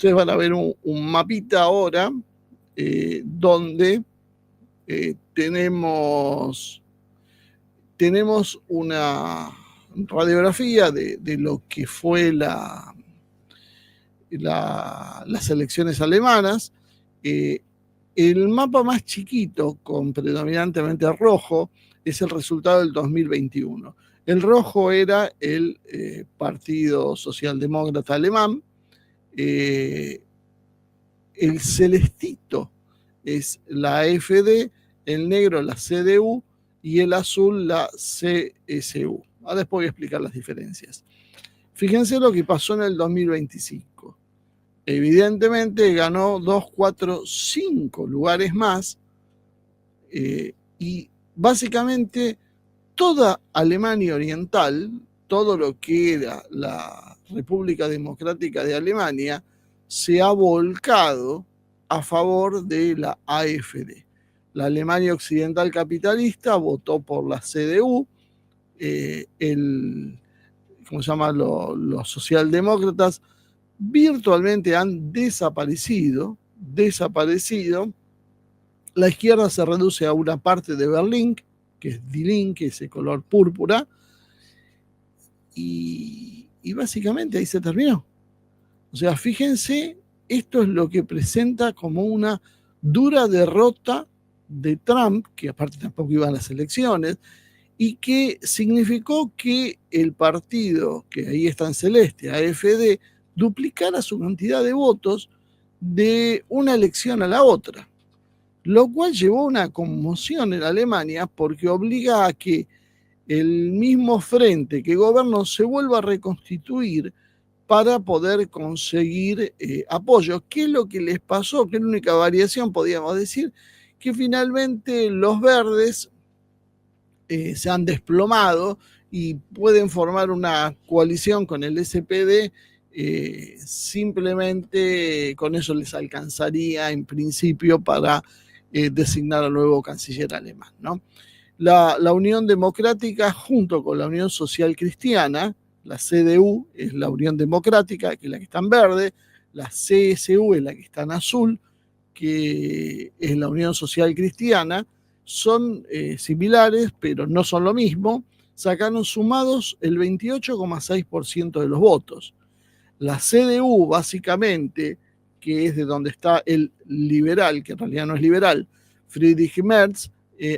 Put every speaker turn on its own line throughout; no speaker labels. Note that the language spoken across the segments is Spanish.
ustedes van a ver un mapita ahora donde tenemos una radiografía de lo que fue las elecciones alemanas. El mapa más chiquito, con predominantemente rojo, es el resultado del 2021. El rojo era el Partido Socialdemócrata Alemán. El celestito es la AfD, el negro la CDU y el azul la CSU. Ahora después voy a explicar las diferencias. Fíjense lo que pasó en el 2025. Evidentemente ganó 2, 4, 5 lugares más y básicamente toda Alemania Oriental, todo lo que era la República Democrática de Alemania, se ha volcado a favor de la AfD. La Alemania Occidental capitalista votó por la CDU, ¿cómo se llama? Los socialdemócratas virtualmente han desaparecido. La izquierda se reduce a una parte de Berlín, que es Die Linke, ese color púrpura, y básicamente ahí se terminó. O sea, fíjense, esto es lo que presenta como una dura derrota de Trump, que aparte tampoco iba a las elecciones, y que significó que el partido, que ahí está en celeste, AfD, duplicara su cantidad de votos de una elección a la otra, lo cual llevó a una conmoción en Alemania porque obliga a que el mismo frente que gobernó se vuelva a reconstituir para poder conseguir apoyo. ¿Qué es lo que les pasó? ¿Qué es la única variación? Podríamos decir que finalmente los verdes se han desplomado y pueden formar una coalición con el SPD. Simplemente con eso les alcanzaría en principio para designar al nuevo canciller alemán, ¿no? La Unión Democrática junto con la Unión Social Cristiana, la CDU es la Unión Democrática, que es la que está en verde, la CSU es la que está en azul, que es la Unión Social Cristiana, son similares, pero no son lo mismo. Sacaron sumados el 28,6% de los votos. La CDU, básicamente, que es de donde está el liberal, que en realidad no es liberal, Friedrich Merz,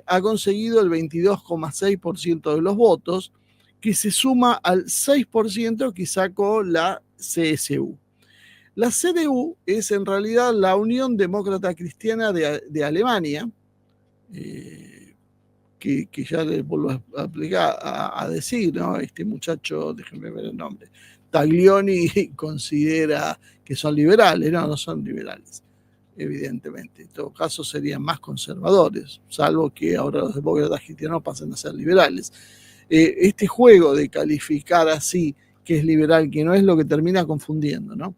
ha conseguido el 22,6% de los votos, que se suma al 6% que sacó la CSU. La CDU es en realidad la Unión Demócrata Cristiana de Alemania, que ya le vuelvo a aplicar, a decir, ¿no? Este muchacho, déjenme ver el nombre, Taglioni considera que son liberales. No son liberales, evidentemente. En todo caso serían más conservadores, salvo que ahora los demócratas cristianos pasen a ser liberales. Este juego de calificar así que es liberal, que no es, lo que termina confundiendo, ¿no?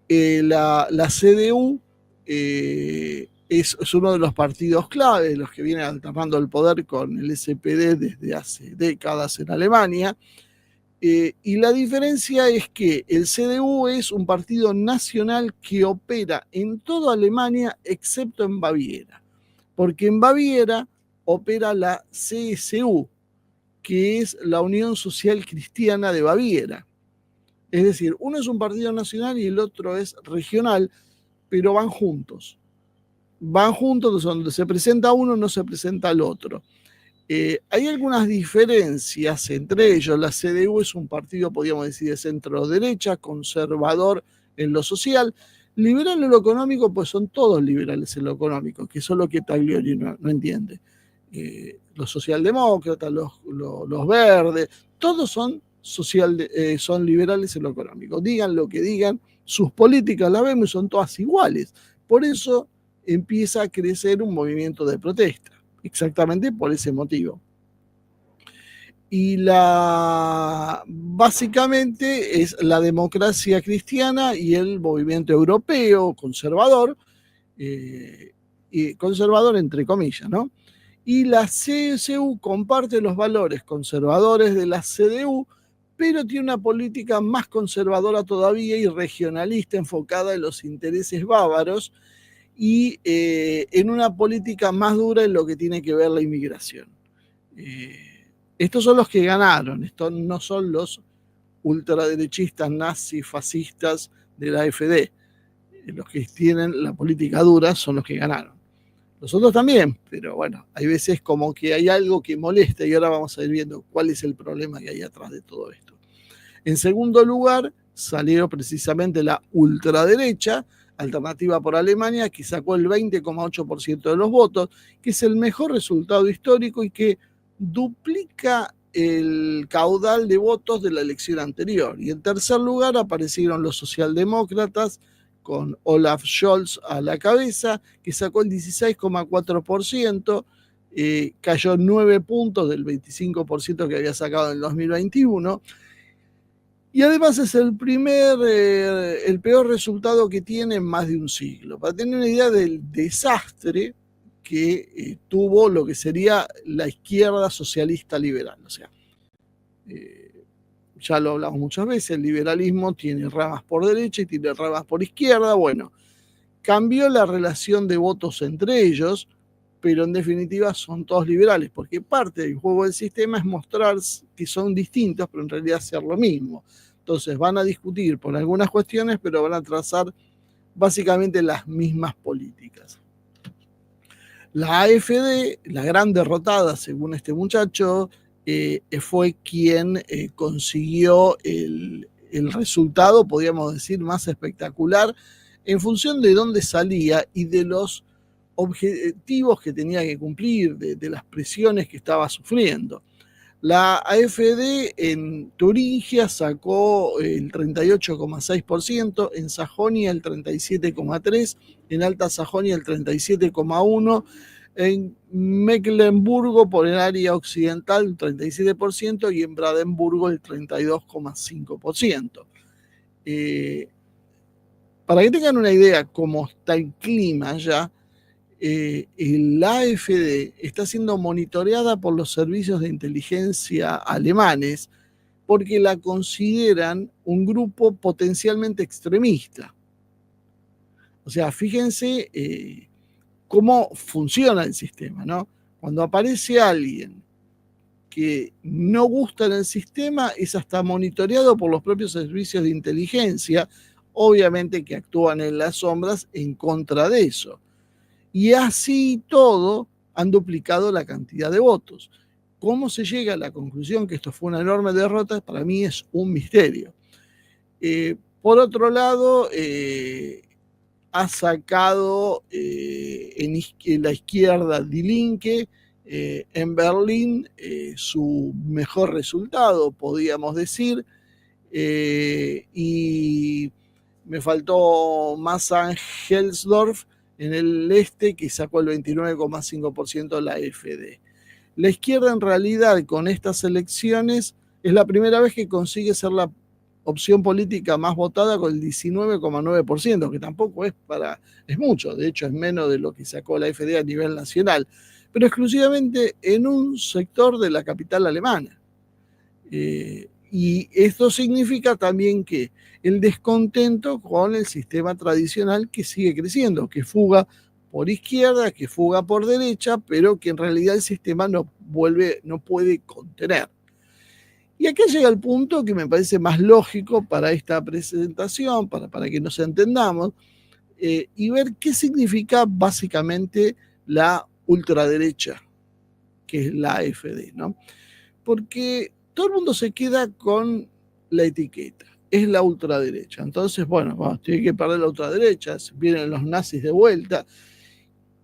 La CDU es uno de los partidos clave, los que vienen alternando el poder con el SPD desde hace décadas en Alemania. Y la diferencia es que el CDU es un partido nacional que opera en toda Alemania excepto en Baviera, porque en Baviera opera la CSU, que es la Unión Social Cristiana de Baviera. Es decir, uno es un partido nacional y el otro es regional, pero van juntos. Van juntos, donde se presenta uno no se presenta el otro. Hay algunas diferencias entre ellos. La CDU es un partido, podríamos decir, de centro-derecha, conservador en lo social. Liberal en lo económico, pues son todos liberales en lo económico, que eso es lo que Taglioni no entiende. Los socialdemócratas, los verdes, todos son liberales en lo económico. Digan lo que digan, sus políticas las vemos y son todas iguales. Por eso empieza a crecer un movimiento de protesta, exactamente por ese motivo. Y básicamente es la democracia cristiana y el movimiento europeo conservador, conservador entre comillas, ¿no? Y la CSU comparte los valores conservadores de la CDU, pero tiene una política más conservadora todavía y regionalista enfocada en los intereses bávaros y en una política más dura en lo que tiene que ver la inmigración. Estos son los que ganaron, estos no son los ultraderechistas, nazis, fascistas de la AfD. Los que tienen la política dura son los que ganaron. Los otros también, pero bueno, hay veces como que hay algo que molesta y ahora vamos a ir viendo cuál es el problema que hay atrás de todo esto. En segundo lugar, salió precisamente la ultraderecha, Alternativa por Alemania, que sacó el 20,8% de los votos, que es el mejor resultado histórico y que duplica el caudal de votos de la elección anterior. Y en tercer lugar aparecieron los socialdemócratas, con Olaf Scholz a la cabeza, que sacó el 16,4%, cayó 9 puntos del 25% que había sacado en el 2021, y además es el peor resultado que tiene en más de un siglo. Para tener una idea del desastre que tuvo lo que sería la izquierda socialista liberal. O sea, ya lo hablamos muchas veces, el liberalismo tiene ramas por derecha y tiene ramas por izquierda. Bueno, cambió la relación de votos entre ellos, pero en definitiva son todos liberales, porque parte del juego del sistema es mostrar que son distintos, pero en realidad hacer lo mismo. Entonces van a discutir por algunas cuestiones, pero van a trazar básicamente las mismas políticas. La AfD, la gran derrotada según este muchacho, fue quien consiguió el resultado, podríamos decir, más espectacular en función de dónde salía y de los objetivos que tenía que cumplir, de las presiones que estaba sufriendo. La AfD en Turingia sacó el 38,6%, en Sajonia el 37,3%, en Alta Sajonia el 37,1%, en Mecklemburgo por el área occidental el 37% y en Brandenburgo el 32,5%. Para que tengan una idea cómo está el clima ya, la AfD está siendo monitoreada por los servicios de inteligencia alemanes porque la consideran un grupo potencialmente extremista. O sea, fíjense cómo funciona el sistema, ¿no? Cuando aparece alguien que no gusta en el sistema, es hasta monitoreado por los propios servicios de inteligencia, obviamente que actúan en las sombras en contra de eso. Y así todo han duplicado la cantidad de votos. ¿Cómo se llega a la conclusión que esto fue una enorme derrota? Para mí es un misterio. Por otro lado, ha sacado en la izquierda Die Linke en Berlín su mejor resultado, podríamos decir, y me faltó Masan-Helsdorf en el este, que sacó el 29,5% de la AfD. La izquierda en realidad con estas elecciones es la primera vez que consigue ser la opción política más votada con el 19,9%, que tampoco es mucho, de hecho es menos de lo que sacó la AfD a nivel nacional, pero exclusivamente en un sector de la capital alemana. Y esto significa también que el descontento con el sistema tradicional que sigue creciendo, que fuga por izquierda, que fuga por derecha, pero que en realidad el sistema no puede contener. Y acá llega el punto que me parece más lógico para esta presentación, para que nos entendamos, y ver qué significa básicamente la ultraderecha, que es la AfD, ¿no? Porque todo el mundo se queda con la etiqueta, es la ultraderecha. Entonces, bueno, tiene que perder la ultraderecha, vienen los nazis de vuelta,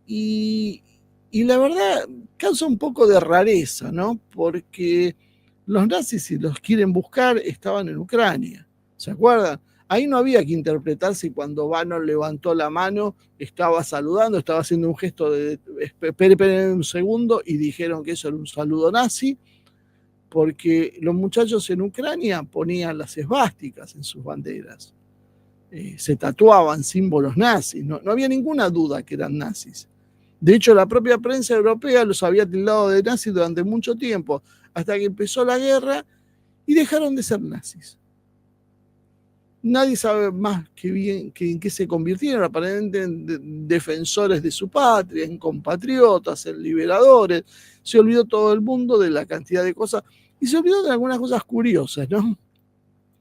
y la verdad causa un poco de rareza, ¿no? Porque los nazis, si los quieren buscar, estaban en Ucrania, ¿se acuerdan? Ahí no había que interpretar si cuando Bannon levantó la mano estaba saludando, estaba haciendo un gesto de esperen un segundo y dijeron que eso era un saludo nazi, porque los muchachos en Ucrania ponían las esvásticas en sus banderas, se tatuaban símbolos nazis, no había ninguna duda que eran nazis. De hecho, la propia prensa europea los había tildado de nazis durante mucho tiempo, hasta que empezó la guerra y dejaron de ser nazis. Nadie sabe más que bien que en qué se convirtieron, aparentemente en defensores de su patria, en compatriotas, en liberadores. Se olvidó todo el mundo de la cantidad de cosas y se olvidó de algunas cosas curiosas, ¿no?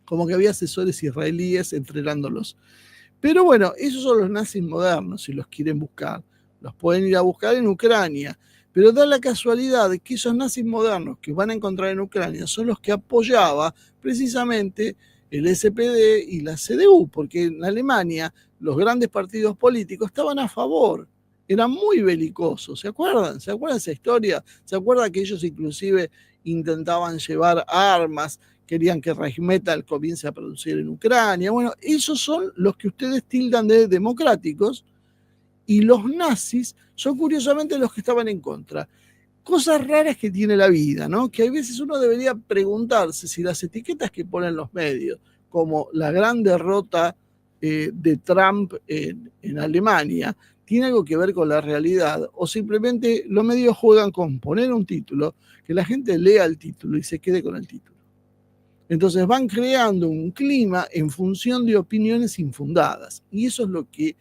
Como que había asesores israelíes entrenándolos. Pero bueno, esos son los nazis modernos, si los quieren buscar. Los pueden ir a buscar en Ucrania. Pero da la casualidad de que esos nazis modernos que van a encontrar en Ucrania son los que apoyaba precisamente el SPD y la CDU, porque en Alemania los grandes partidos políticos estaban a favor, eran muy belicosos, ¿se acuerdan? ¿Se acuerdan esa historia? ¿Se acuerdan que ellos inclusive intentaban llevar armas, querían que Rheinmetall comience a producir en Ucrania? Bueno, esos son los que ustedes tildan de democráticos, y los nazis son curiosamente los que estaban en contra. Cosas raras que tiene la vida, ¿no? Que a veces uno debería preguntarse si las etiquetas que ponen los medios, como la gran derrota de Trump en Alemania, tiene algo que ver con la realidad, o simplemente los medios juegan con poner un título, que la gente lea el título y se quede con el título. Entonces van creando un clima en función de opiniones infundadas, y eso es lo que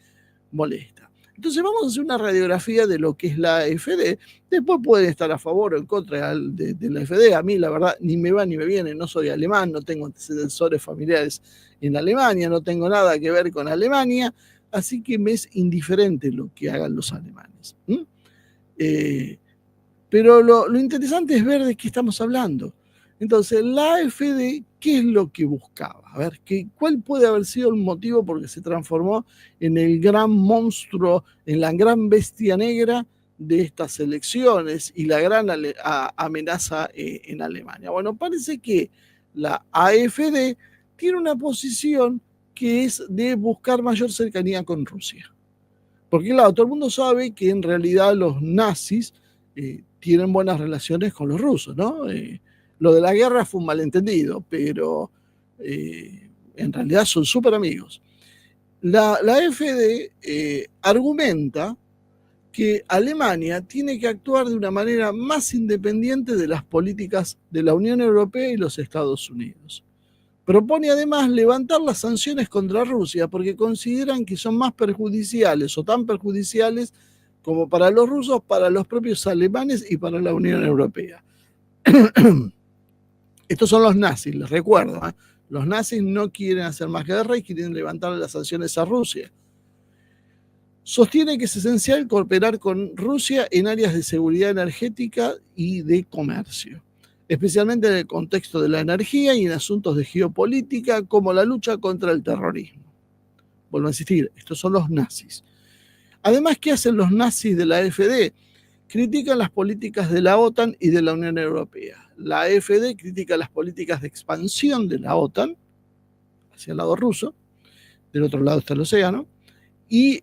molesta. Entonces vamos a hacer una radiografía de lo que es la AfD. Después pueden estar a favor o en contra de la AfD. A mí, la verdad, ni me va ni me viene. No soy alemán, no tengo antecesores familiares en Alemania, no tengo nada que ver con Alemania, así que me es indiferente lo que hagan los alemanes. Pero lo interesante es ver de qué estamos hablando. Entonces, la AfD, ¿qué es lo que buscaba? A ver, ¿cuál puede haber sido el motivo por que se transformó en el gran monstruo, en la gran bestia negra de estas elecciones y la gran amenaza en Alemania? Bueno, parece que la AfD tiene una posición que es de buscar mayor cercanía con Rusia. Porque claro, todo el mundo sabe que en realidad los nazis tienen buenas relaciones con los rusos, ¿no? Lo de la guerra fue un malentendido, pero en realidad son súper amigos. La AfD argumenta que Alemania tiene que actuar de una manera más independiente de las políticas de la Unión Europea y los Estados Unidos. Propone además levantar las sanciones contra Rusia porque consideran que son más perjudiciales o tan perjudiciales como para los rusos, para los propios alemanes y para la Unión Europea. Estos son los nazis, les recuerdo. Los nazis no quieren hacer más guerra y quieren levantar las sanciones a Rusia. Sostiene que es esencial cooperar con Rusia en áreas de seguridad energética y de comercio, especialmente en el contexto de la energía y en asuntos de geopolítica como la lucha contra el terrorismo. Vuelvo a insistir, estos son los nazis. Además, ¿qué hacen los nazis de la AfD? Critican las políticas de la OTAN y de la Unión Europea. La AfD critica las políticas de expansión de la OTAN hacia el lado ruso, del otro lado está el océano, y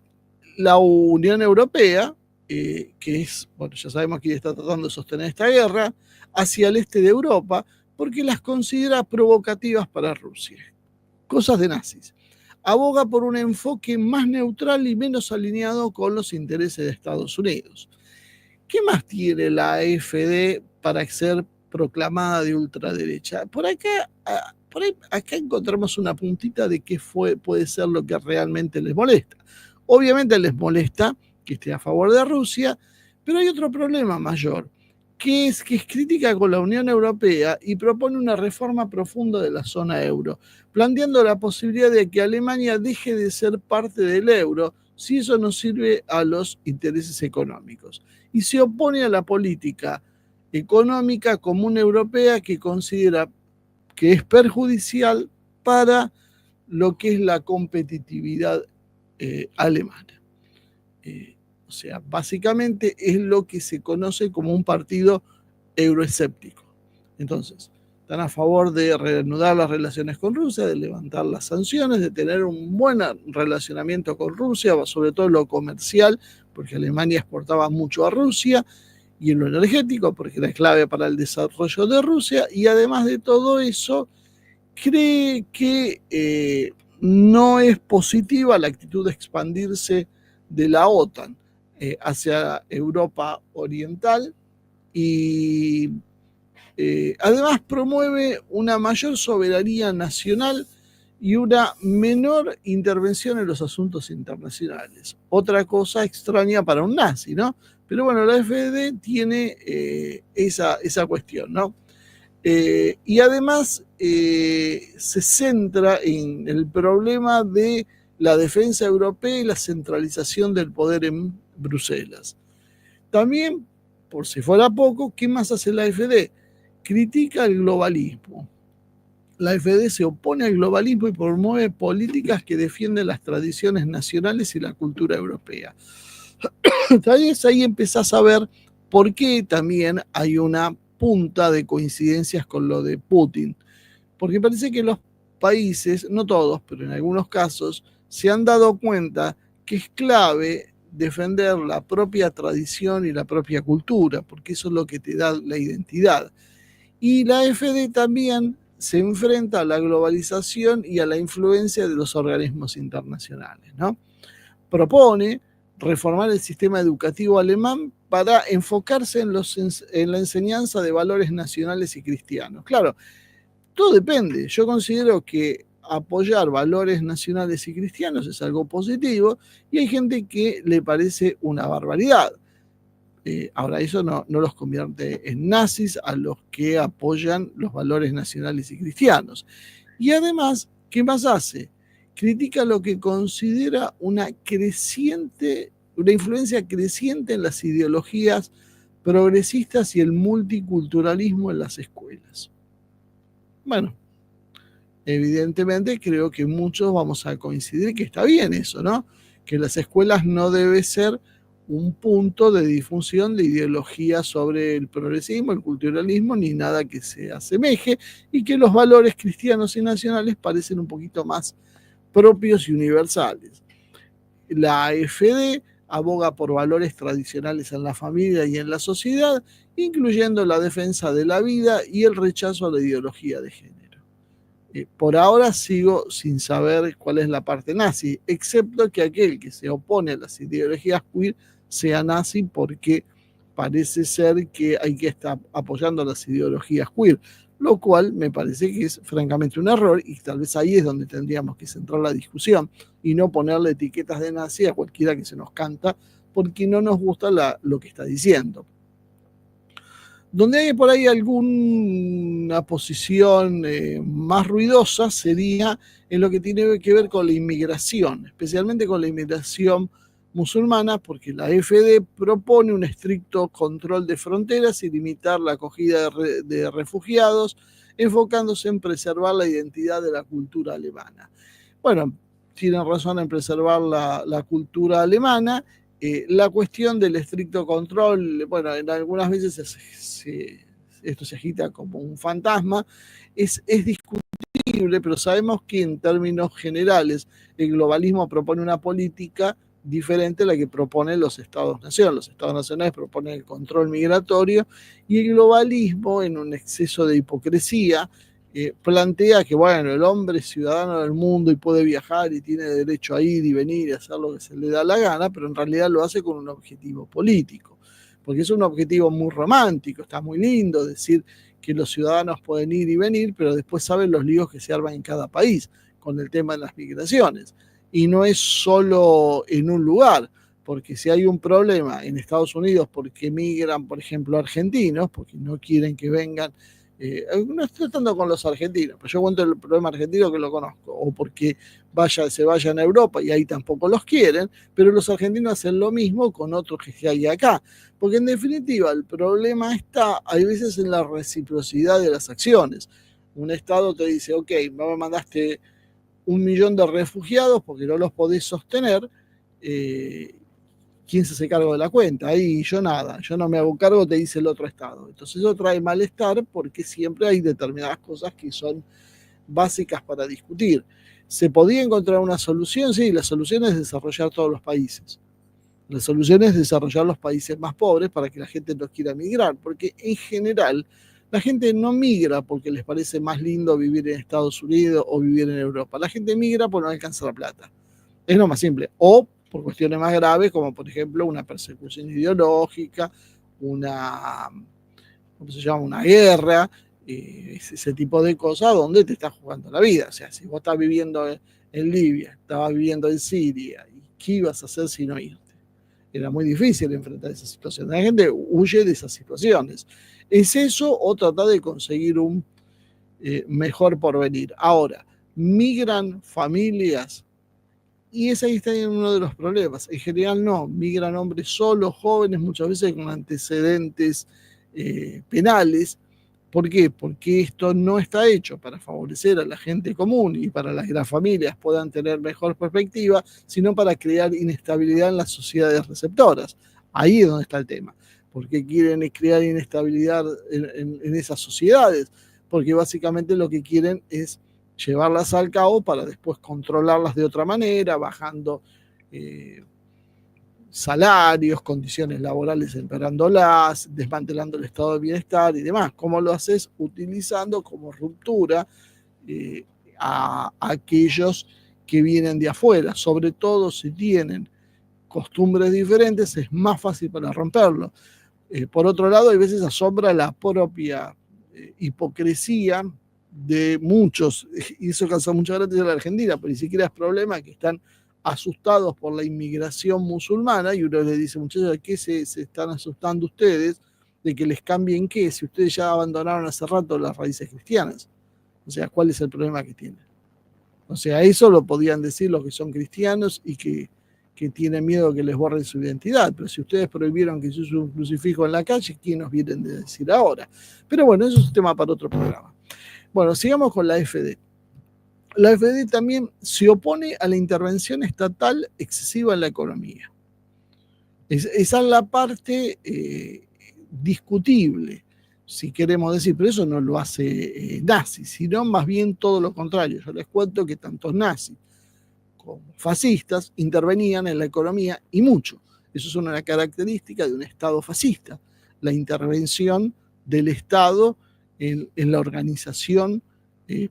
la Unión Europea, que es, bueno, ya sabemos que está tratando de sostener esta guerra, hacia el este de Europa, porque las considera provocativas para Rusia. Cosas de nazis. Aboga por un enfoque más neutral y menos alineado con los intereses de Estados Unidos. ¿Qué más tiene la AfD para ser proclamada de ultraderecha? Por ahí, acá encontramos una puntita de qué puede ser lo que realmente les molesta. Obviamente les molesta que esté a favor de Rusia, pero hay otro problema mayor, que es crítica con la Unión Europea y propone una reforma profunda de la zona euro, planteando la posibilidad de que Alemania deje de ser parte del euro si eso no sirve a los intereses económicos. Y se opone a la política económica común europea que considera que es perjudicial para lo que es la competitividad alemana. O sea, básicamente es lo que se conoce como un partido euroescéptico. Entonces, están a favor de reanudar las relaciones con Rusia, de levantar las sanciones, de tener un buen relacionamiento con Rusia, sobre todo en lo comercial, porque Alemania exportaba mucho a Rusia, y en lo energético, porque era clave para el desarrollo de Rusia, y además de todo eso, cree que no es positiva la actitud de expandirse de la OTAN hacia Europa Oriental, y Además, promueve una mayor soberanía nacional y una menor intervención en los asuntos internacionales. Otra cosa extraña para un nazi, ¿no? Pero bueno, la AfD tiene esa cuestión, ¿no? Y además se centra en el problema de la defensa europea y la centralización del poder en Bruselas. También, por si fuera poco, ¿qué más hace la AfD? Critica el globalismo. La AfD se opone al globalismo y promueve políticas que defienden las tradiciones nacionales y la cultura europea. Entonces ahí empezás a ver por qué también hay una punta de coincidencias con lo de Putin. Porque parece que los países, no todos, pero en algunos casos, se han dado cuenta que es clave defender la propia tradición y la propia cultura, porque eso es lo que te da la identidad. Y la AfD también se enfrenta a la globalización y a la influencia de los organismos internacionales, ¿no? Propone reformar el sistema educativo alemán para enfocarse en la enseñanza de valores nacionales y cristianos. Claro, todo depende. Yo considero que apoyar valores nacionales y cristianos es algo positivo y hay gente que le parece una barbaridad. Ahora, eso no los convierte en nazis a los que apoyan los valores nacionales y cristianos. Y además, ¿qué más hace? Critica lo que considera una influencia creciente en las ideologías progresistas y el multiculturalismo en las escuelas. Bueno, evidentemente creo que muchos vamos a coincidir que está bien eso, ¿no? Que las escuelas no debe ser un punto de difusión de ideología sobre el progresismo, el culturalismo, ni nada que se asemeje, y que los valores cristianos y nacionales parecen un poquito más propios y universales. La AfD aboga por valores tradicionales en la familia y en la sociedad, incluyendo la defensa de la vida y el rechazo a la ideología de género. Por ahora sigo sin saber cuál es la parte nazi, excepto que aquel que se opone a las ideologías queer sea nazi porque parece ser que hay que estar apoyando las ideologías queer, lo cual me parece que es francamente un error y tal vez ahí es donde tendríamos que centrar la discusión y no ponerle etiquetas de nazi a cualquiera que se nos canta porque no nos gusta lo que está diciendo. Donde hay por ahí alguna posición más ruidosa sería en lo que tiene que ver con la inmigración, especialmente con la inmigración musulmana, porque la AfD propone un estricto control de fronteras y limitar la acogida de refugiados, enfocándose en preservar la identidad de la cultura alemana. Bueno, tienen razón en preservar la cultura alemana. La cuestión del estricto control, bueno, en algunas veces esto se agita como un fantasma, es discutible, pero sabemos que en términos generales el globalismo propone una política diferente a la que proponen los estados-nación. Los estados-nacionales proponen el control migratorio y el globalismo, en un exceso de hipocresía, plantea que, bueno, el hombre es ciudadano del mundo y puede viajar y tiene derecho a ir y venir y hacer lo que se le da la gana, pero en realidad lo hace con un objetivo político, porque es un objetivo muy romántico, está muy lindo decir que los ciudadanos pueden ir y venir, pero después saben los líos que se arman en cada país con el tema de las migraciones. Y no es solo en un lugar, porque si hay un problema en Estados Unidos porque migran, por ejemplo, argentinos, porque no quieren que vengan, no estoy tratando con los argentinos, pero yo cuento el problema argentino que lo conozco, o porque se vayan a Europa y ahí tampoco los quieren, pero los argentinos hacen lo mismo con otros que hay acá, porque en definitiva el problema está, hay veces en la reciprocidad de las acciones. Un Estado te dice, ok, me mandaste 1.000.000 de refugiados porque no los podés sostener, ¿quién se hace cargo de la cuenta? Ahí yo nada, yo no me hago cargo, te dice el otro Estado. Entonces eso trae malestar porque siempre hay determinadas cosas que son básicas para discutir. ¿Se podía encontrar una solución? Sí, la solución es desarrollar todos los países. La solución es desarrollar los países más pobres para que la gente no quiera migrar, porque en general la gente no migra porque les parece más lindo vivir en Estados Unidos o vivir en Europa. La gente migra porque no alcanza la plata. Es lo más simple. O por cuestiones más graves, como por ejemplo una persecución ideológica, una ¿cómo se llama? Una guerra, ese tipo de cosas donde te estás jugando la vida. O sea, si vos estás viviendo en Libia, estabas viviendo en Siria, ¿qué ibas a hacer si no irte? Era muy difícil enfrentar esa situación. La gente huye de esas situaciones. ¿Es eso o tratar de conseguir un mejor porvenir? Ahora, migran familias y ese ahí está uno de los problemas. En general no, migran hombres solos, jóvenes, muchas veces con antecedentes penales. ¿Por qué? Porque esto no está hecho para favorecer a la gente común y para que las familias puedan tener mejor perspectiva, sino para crear inestabilidad en las sociedades receptoras. Ahí es donde está el tema. ¿Por qué quieren crear inestabilidad en esas sociedades? Porque básicamente lo que quieren es llevarlas al cabo para después controlarlas de otra manera, bajando salarios, condiciones laborales empeorándolas, desmantelando el estado de bienestar y demás. ¿Cómo lo haces? Utilizando como ruptura a aquellos que vienen de afuera, sobre todo si tienen costumbres diferentes, es más fácil para romperlo. Por otro lado, hay veces asombra la propia hipocresía de muchos, y eso causa mucha gracia en la Argentina, pero ni siquiera es problema que están asustados por la inmigración musulmana y uno les dice, muchachos, ¿de qué se están asustando ustedes? ¿De que les cambien qué? Si ustedes ya abandonaron hace rato las raíces cristianas. O sea, ¿cuál es el problema que tienen? O sea, eso lo podían decir los que son cristianos y que tienen miedo que les borren su identidad. Pero si ustedes prohibieron que se use un crucifijo en la calle, ¿quién nos vienen de decir ahora? Pero bueno, eso es un tema para otro programa. Bueno, sigamos con la AfD. La AfD también se opone a la intervención estatal excesiva en la economía. Esa es la parte discutible, si queremos decir, pero eso no lo hace nazis, sino más bien todo lo contrario. Yo les cuento que tanto nazis como fascistas intervenían en la economía y mucho. Eso es una característica de un Estado fascista, la intervención del Estado en la organización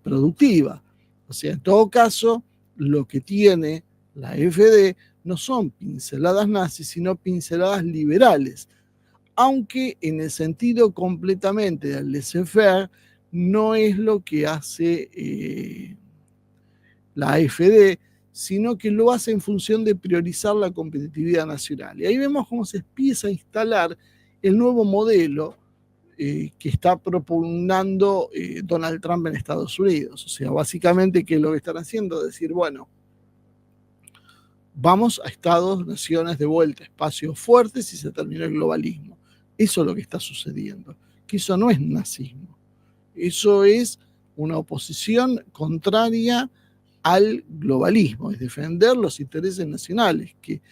productiva. O sea, en todo caso, lo que tiene la AfD no son pinceladas nazis, sino pinceladas liberales, aunque en el sentido completamente del laissez-faire no es lo que hace la AfD, sino que lo hace en función de priorizar la competitividad nacional. Y ahí vemos cómo se empieza a instalar el nuevo modelo que está propugnando Donald Trump en Estados Unidos. O sea, básicamente, ¿qué es lo que están haciendo? Decir, bueno, vamos a estados, naciones de vuelta, espacios fuertes y se terminó el globalismo. Eso es lo que está sucediendo. Que eso no es nazismo. Eso es una oposición contraria al globalismo, es defender los intereses nacionales, que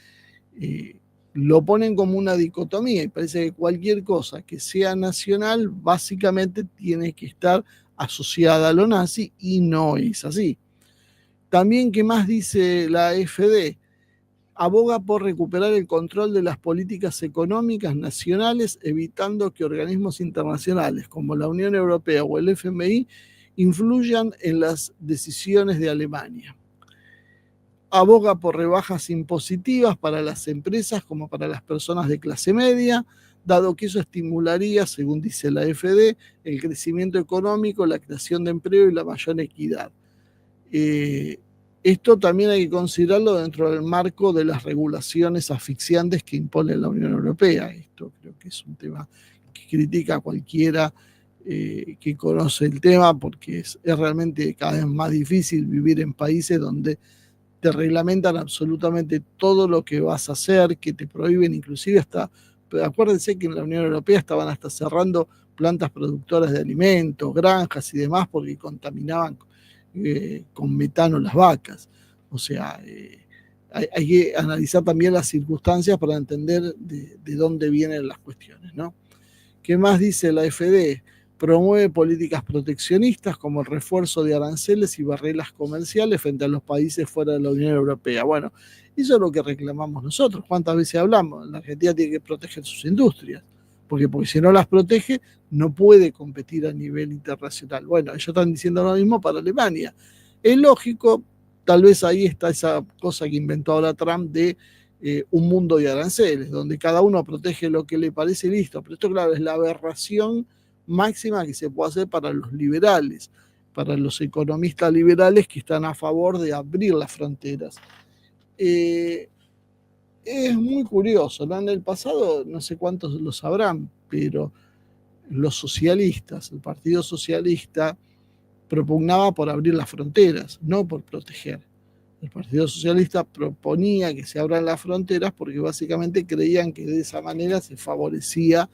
lo ponen como una dicotomía y parece que cualquier cosa que sea nacional básicamente tiene que estar asociada a lo nazi y no es así. También, ¿qué más dice la AfD? Aboga por recuperar el control de las políticas económicas nacionales, evitando que organismos internacionales como la Unión Europea o el FMI influyan en las decisiones de Alemania. Aboga por rebajas impositivas para las empresas como para las personas de clase media, dado que eso estimularía, según dice la AfD, el crecimiento económico, la creación de empleo y la mayor equidad. Esto también hay que considerarlo dentro del marco de las regulaciones asfixiantes que impone la Unión Europea. Esto creo que es un tema que critica a cualquiera que conoce el tema, porque es realmente cada vez más difícil vivir en países donde te reglamentan absolutamente todo lo que vas a hacer, que te prohíben inclusive hasta, acuérdense que en la Unión Europea estaban hasta cerrando plantas productoras de alimentos, granjas y demás, porque contaminaban con metano las vacas. O sea, hay que analizar también las circunstancias para entender de dónde vienen las cuestiones, ¿no? ¿Qué más dice la AfD? Promueve políticas proteccionistas como el refuerzo de aranceles y barreras comerciales frente a los países fuera de la Unión Europea. Bueno, eso es lo que reclamamos nosotros. ¿Cuántas veces hablamos? La Argentina tiene que proteger sus industrias, porque si no las protege, no puede competir a nivel internacional. Bueno, ellos están diciendo lo mismo para Alemania. Es lógico, tal vez ahí está esa cosa que inventó ahora Trump de un mundo de aranceles, donde cada uno protege lo que le parece listo. Pero esto, claro, es la aberración máxima que se puede hacer para los liberales, para los economistas liberales que están a favor de abrir las fronteras. Es muy curioso, ¿no? En el pasado, no sé cuántos lo sabrán, pero los socialistas, el Partido Socialista, propugnaba por abrir las fronteras, no por proteger. El Partido Socialista proponía que se abran las fronteras porque básicamente creían que de esa manera se favorecía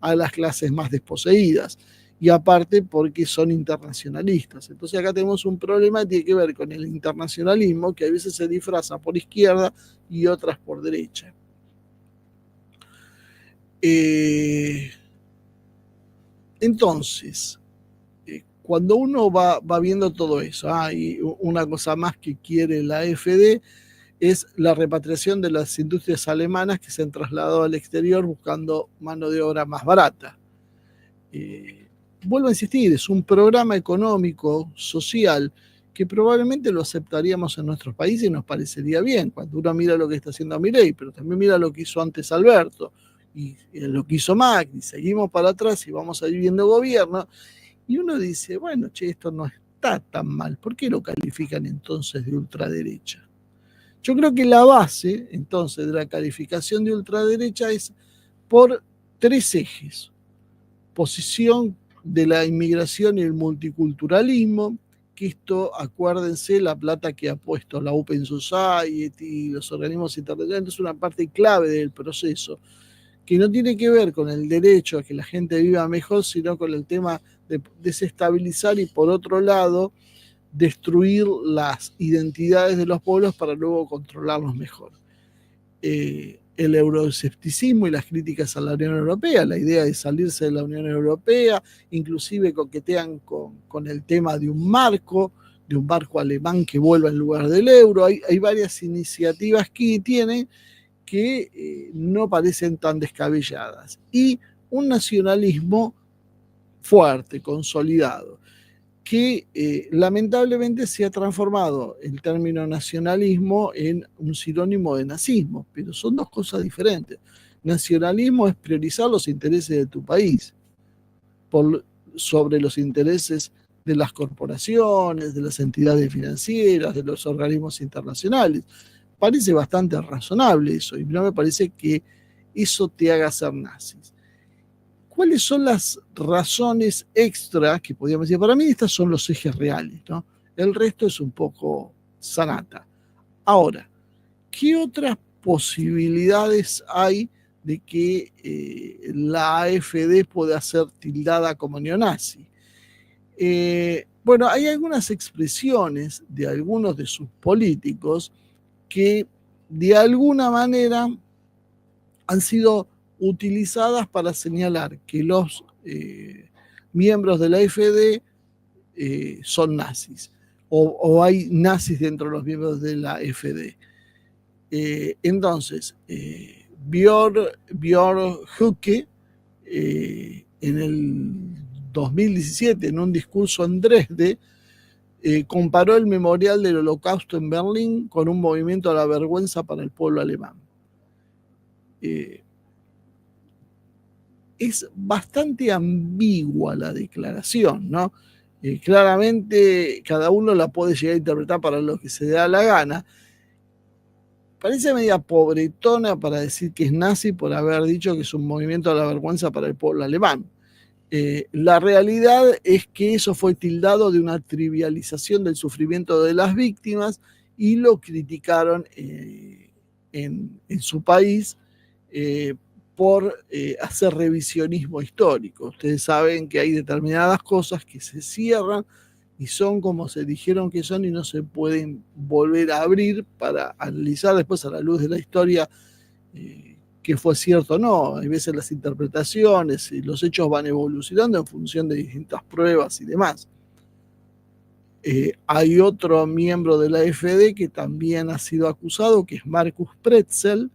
a las clases más desposeídas. Y aparte porque son internacionalistas. Entonces acá tenemos un problema que tiene que ver con el internacionalismo, que a veces se disfraza por izquierda y otras por derecha. Entonces, cuando uno va viendo todo eso, y una cosa más que quiere la AfD es la repatriación de las industrias alemanas que se han trasladado al exterior buscando mano de obra más barata. Vuelvo a insistir, es un programa económico, social, que probablemente lo aceptaríamos en nuestros países y nos parecería bien, cuando uno mira lo que está haciendo Milei, pero también mira lo que hizo antes Alberto, y lo que hizo Macri, seguimos para atrás y vamos a ir viendo gobierno, y uno dice, bueno, che, esto no está tan mal, ¿por qué lo califican entonces de ultraderecha? Yo creo que la base, entonces, de la calificación de ultraderecha es por 3 ejes. Posición de la inmigración y el multiculturalismo, que esto, acuérdense, la plata que ha puesto la Open Society y los organismos internacionales es una parte clave del proceso, que no tiene que ver con el derecho a que la gente viva mejor, sino con el tema de desestabilizar y, por otro lado, destruir las identidades de los pueblos para luego controlarlos mejor. El euroescepticismo y las críticas a la Unión Europea, la idea de salirse de la Unión Europea, inclusive coquetean con el tema de un marco alemán que vuelva en lugar del euro. Hay varias iniciativas que tienen que no parecen tan descabelladas. Y un nacionalismo fuerte, consolidado, que lamentablemente se ha transformado el término nacionalismo en un sinónimo de nazismo, pero son 2 cosas diferentes. Nacionalismo es priorizar los intereses de tu país sobre los intereses de las corporaciones, de las entidades financieras, de los organismos internacionales. Parece bastante razonable eso, y no me parece que eso te haga ser nazis. ¿Cuáles son las razones extra que podríamos decir? Para mí estas son los ejes reales, ¿no? El resto es un poco sanata. Ahora, ¿qué otras posibilidades hay de que la AfD pueda ser tildada como neonazi? Bueno, hay algunas expresiones de algunos de sus políticos que de alguna manera han sido utilizadas para señalar que los miembros de la AfD son nazis, o hay nazis dentro de los miembros de la AfD. Entonces, Björn Höcke, en el 2017, en un discurso en Dresde, comparó el memorial del Holocausto en Berlín con un movimiento a la vergüenza para el pueblo alemán. Es bastante ambigua la declaración, ¿no? Claramente cada uno la puede llegar a interpretar para lo que se da la gana. Parece media pobretona para decir que es nazi por haber dicho que es un movimiento a la vergüenza para el pueblo alemán. La realidad es que eso fue tildado de una trivialización del sufrimiento de las víctimas y lo criticaron en su país por hacer revisionismo histórico. Ustedes saben que hay determinadas cosas que se cierran y son como se dijeron que son y no se pueden volver a abrir para analizar después a la luz de la historia que fue cierto o no. Hay veces las interpretaciones y los hechos van evolucionando en función de distintas pruebas y demás. Hay otro miembro de la AfD que también ha sido acusado, que es Markus Pretzel.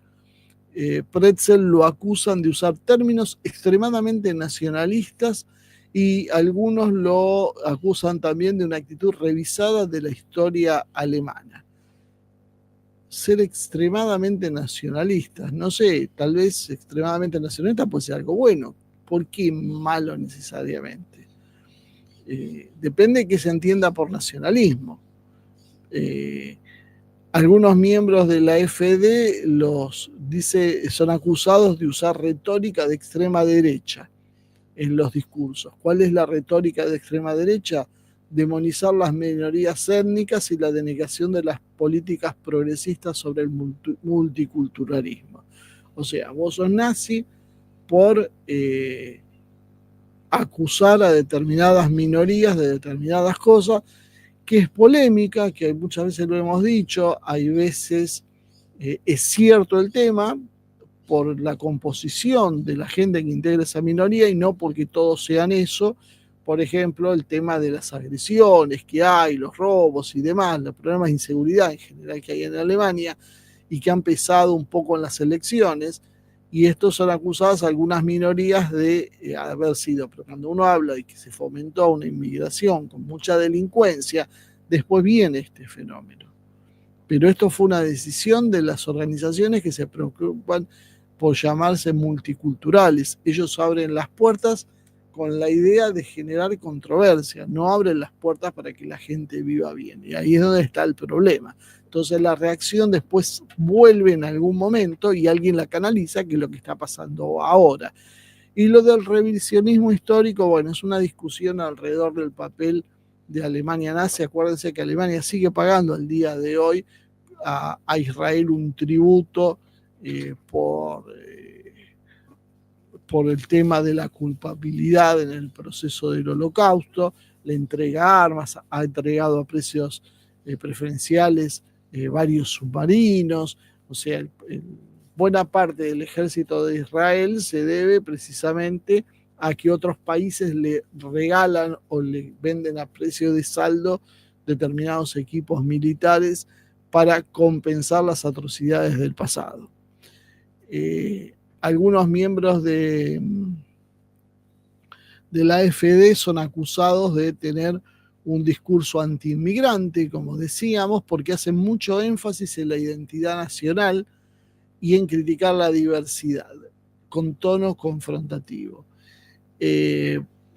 Pretzel lo acusan de usar términos extremadamente nacionalistas y algunos lo acusan también de una actitud revisada de la historia alemana. Ser extremadamente nacionalistas, no sé, tal vez extremadamente nacionalista puede ser algo bueno. ¿Por qué malo necesariamente? Depende de qué se entienda por nacionalismo. Algunos miembros de la AfD son acusados de usar retórica de extrema derecha en los discursos. ¿Cuál es la retórica de extrema derecha? Demonizar las minorías étnicas y la denegación de las políticas progresistas sobre el multiculturalismo. O sea, vos sos nazi por acusar a determinadas minorías de determinadas cosas, que es polémica, que muchas veces lo hemos dicho, hay veces es cierto el tema, por la composición de la gente que integra esa minoría y no porque todos sean eso. Por ejemplo, el tema de las agresiones que hay, los robos y demás, los problemas de inseguridad en general que hay en Alemania y que han pesado un poco en las elecciones, y estos son acusadas algunas minorías de haber sido, pero cuando uno habla de que se fomentó una inmigración con mucha delincuencia, después viene este fenómeno. Pero esto fue una decisión de las organizaciones que se preocupan por llamarse multiculturales. Ellos abren las puertas con la idea de generar controversia, no abren las puertas para que la gente viva bien. Y ahí es donde está el problema. Entonces la reacción después vuelve en algún momento y alguien la canaliza, que es lo que está pasando ahora. Y lo del revisionismo histórico, bueno, es una discusión alrededor del papel de Alemania nazi. Acuérdense que Alemania sigue pagando al día de hoy a Israel un tributo por el tema de la culpabilidad en el proceso del Holocausto, le entrega armas, ha entregado a precios preferenciales varios submarinos, o sea, buena parte del ejército de Israel se debe precisamente a que otros países le regalan o le venden a precio de saldo determinados equipos militares para compensar las atrocidades del pasado. Algunos miembros de la AfD son acusados de tener un discurso antiinmigrante, como decíamos, porque hacen mucho énfasis en la identidad nacional y en criticar la diversidad, con tono confrontativo.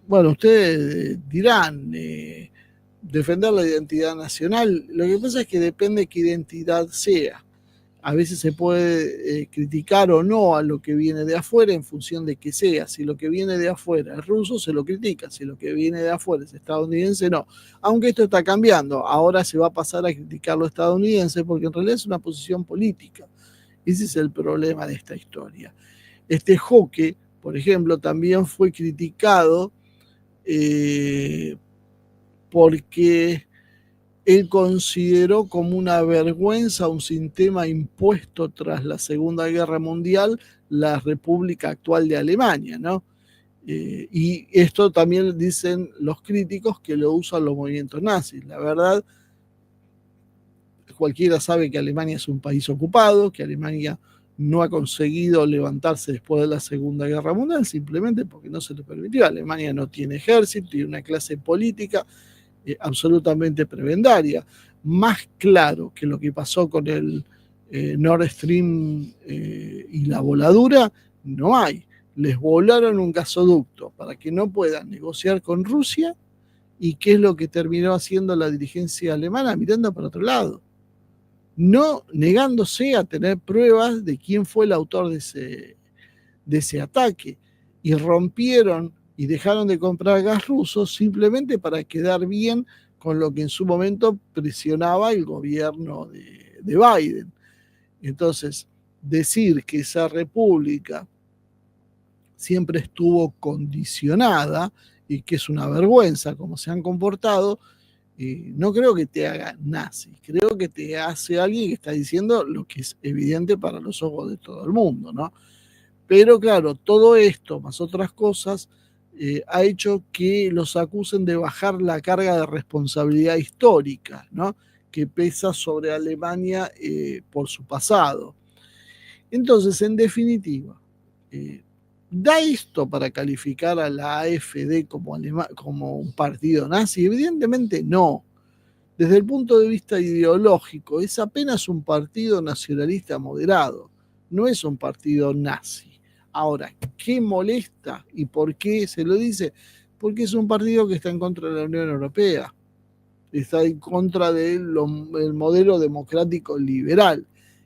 Bueno, ustedes dirán, defender la identidad nacional, lo que pasa es que depende de qué identidad sea. A veces se puede criticar o no a lo que viene de afuera en función de que sea. Si lo que viene de afuera es ruso, se lo critica. Si lo que viene de afuera es estadounidense, no. Aunque esto está cambiando. Ahora se va a pasar a criticar lo estadounidense porque en realidad es una posición política. Ese es el problema de esta historia. Höcke, por ejemplo, también fue criticado porque él consideró como una vergüenza un sistema impuesto tras la Segunda Guerra Mundial, la República actual de Alemania, ¿no? Y esto también dicen los críticos que lo usan los movimientos nazis. La verdad, cualquiera sabe que Alemania es un país ocupado, que Alemania no ha conseguido levantarse después de la Segunda Guerra Mundial, simplemente porque no se le permitió. Alemania no tiene ejército, tiene una clase política absolutamente prebendaria. Más claro que lo que pasó con el Nord Stream y la voladura, no hay. Les volaron un gasoducto para que no puedan negociar con Rusia, y ¿qué es lo que terminó haciendo la dirigencia alemana? Mirando para otro lado. No negándose a tener pruebas de quién fue el autor de ese ataque. Y rompieron y dejaron de comprar gas ruso simplemente para quedar bien con lo que en su momento presionaba el gobierno de Biden. Entonces, decir que esa república siempre estuvo condicionada y que es una vergüenza cómo se han comportado, no creo que te haga nazi, creo que te hace alguien que está diciendo lo que es evidente para los ojos de todo el mundo, ¿no? Pero claro, todo esto, más otras cosas, ha hecho que los acusen de bajar la carga de responsabilidad histórica, ¿no? Que pesa sobre Alemania por su pasado. Entonces, en definitiva, ¿da esto para calificar a la AfD como un partido nazi? Evidentemente no. Desde el punto de vista ideológico, es apenas un partido nacionalista moderado, no es un partido nazi. Ahora, ¿qué molesta y por qué se lo dice? Porque es un partido que está en contra de la Unión Europea, está en contra del modelo democrático liberal.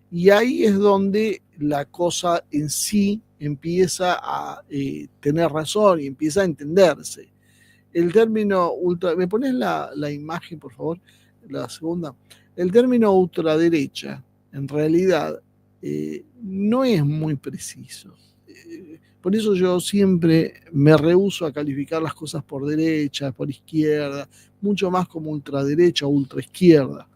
Y ahí es donde la cosa en sí empieza a tener razón y empieza a entenderse. El término ultra... ¿Me pones la imagen, por favor? La segunda. El término ultraderecha, en realidad, no es muy preciso. Por eso yo siempre me rehúso a calificar las cosas por derecha, por izquierda, mucho más como ultraderecha o ultraizquierda,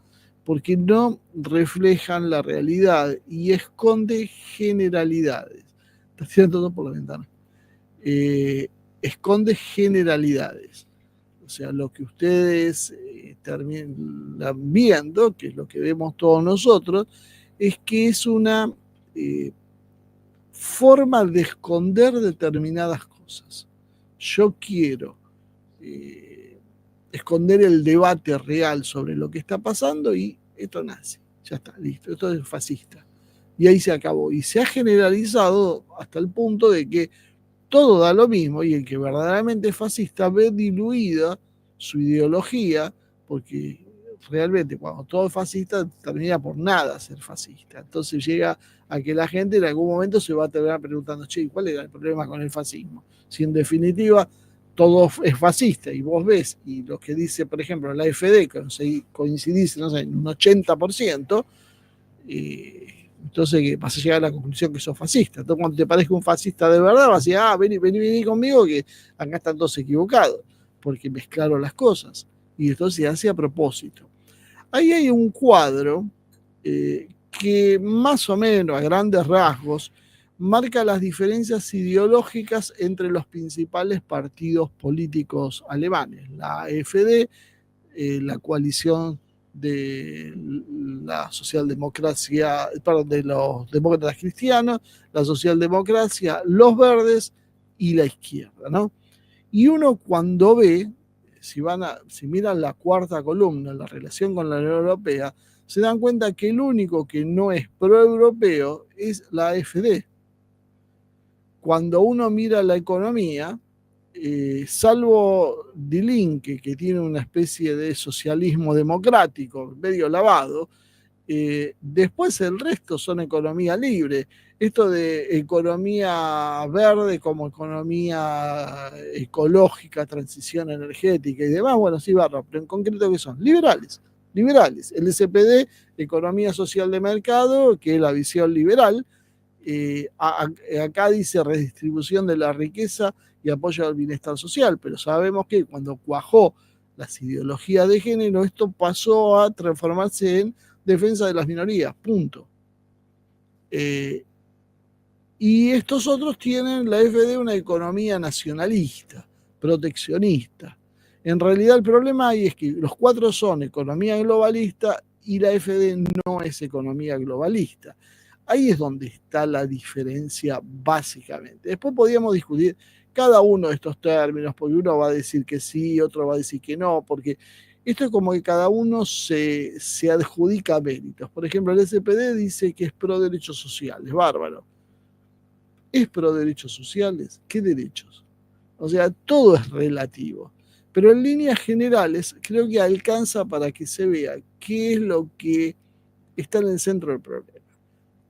porque no reflejan la realidad y esconde generalidades. Está tirando todo por la ventana. Esconde generalidades. O sea, lo que ustedes terminan viendo, que es lo que vemos todos nosotros, es que es una forma de esconder determinadas cosas. Yo quiero esconder el debate real sobre lo que está pasando y esto nace. Ya está, listo, esto es fascista. Y ahí se acabó. Y se ha generalizado hasta el punto de que todo da lo mismo y el que verdaderamente es fascista ve diluida su ideología, porque realmente cuando todo es fascista termina por nada ser fascista. Entonces llega a que la gente en algún momento se va a terminar preguntando, che, ¿cuál era el problema con el fascismo? Si en definitiva todo es fascista y vos ves, y lo que dice, por ejemplo, la AfD coincidís, no sé, en un 80%, entonces que vas a llegar a la conclusión que sos fascista. Entonces cuando te parezca un fascista de verdad, vas a decir, vení conmigo que acá están todos equivocados, porque mezclaron las cosas. Y esto se hace a propósito. Ahí hay un cuadro que más o menos a grandes rasgos marca las diferencias ideológicas entre los principales partidos políticos alemanes. La AfD, la coalición de la socialdemocracia, perdón, de los demócratas cristianos, la socialdemocracia, los verdes y la izquierda, ¿no? Y uno cuando ve, si miran la cuarta columna, la relación con la Unión Europea, se dan cuenta que el único que no es proeuropeo es la AfD. Cuando uno mira la economía, salvo Die Linke, que tiene una especie de socialismo democrático, medio lavado, después el resto son economía libre. Esto de economía verde como economía ecológica, transición energética y demás, bueno, sí, barro, pero en concreto, ¿qué son? Liberales. El SPD, economía social de mercado, que es la visión liberal. Acá dice redistribución de la riqueza y apoyo al bienestar social, pero sabemos que cuando cuajó las ideologías de género, esto pasó a transformarse en defensa de las minorías, punto. Y estos otros tienen, la AfD, una economía nacionalista, proteccionista. En realidad el problema ahí es que los cuatro son economía globalista y la AfD no es economía globalista. Ahí es donde está la diferencia básicamente. Después podríamos discutir cada uno de estos términos, porque uno va a decir que sí, otro va a decir que no, porque esto es como que cada uno se adjudica méritos. Por ejemplo, el SPD dice que es pro derechos sociales, bárbaro. ¿Es pro derechos sociales? ¿Qué derechos? O sea, todo es relativo. Pero en líneas generales creo que alcanza para que se vea qué es lo que está en el centro del problema,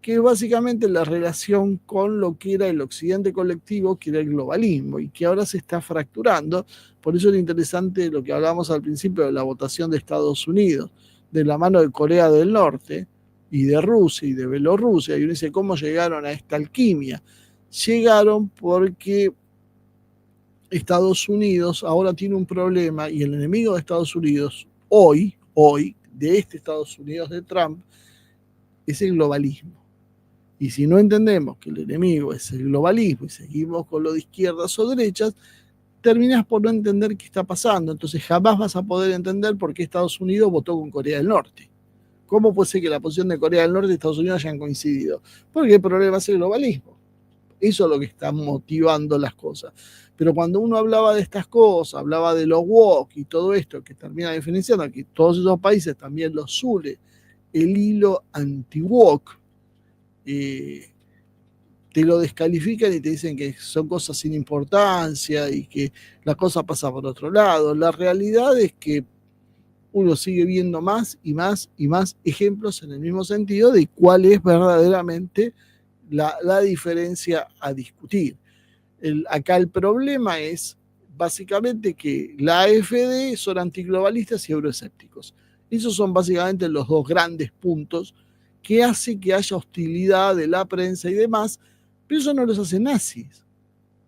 que es básicamente la relación con lo que era el occidente colectivo, que era el globalismo, y que ahora se está fracturando. Por eso es interesante lo que hablábamos al principio de la votación de Estados Unidos, de la mano de Corea del Norte y de Rusia y de Bielorrusia, y uno dice, ¿cómo llegaron a esta alquimia? Llegaron porque Estados Unidos ahora tiene un problema, y el enemigo de Estados Unidos hoy, de este Estados Unidos de Trump, es el globalismo. Y si no entendemos que el enemigo es el globalismo y seguimos con lo de izquierdas o derechas, terminas por no entender qué está pasando. Entonces jamás vas a poder entender por qué Estados Unidos votó con Corea del Norte. ¿Cómo puede ser que la posición de Corea del Norte y Estados Unidos hayan coincidido? Porque el problema es el globalismo. Eso es lo que está motivando las cosas. Pero cuando uno hablaba de estas cosas, hablaba de los woke y todo esto, que termina diferenciando que todos esos países también los une el hilo anti-woke, te lo descalifican y te dicen que son cosas sin importancia y que la cosa pasa por otro lado. La realidad es que uno sigue viendo más y más y más ejemplos en el mismo sentido de cuál es verdaderamente la diferencia a discutir. Acá el problema es básicamente que la AfD son antiglobalistas y euroescépticos. Esos son básicamente los dos grandes puntos que hace que haya hostilidad de la prensa y demás, pero eso no los hace nazis.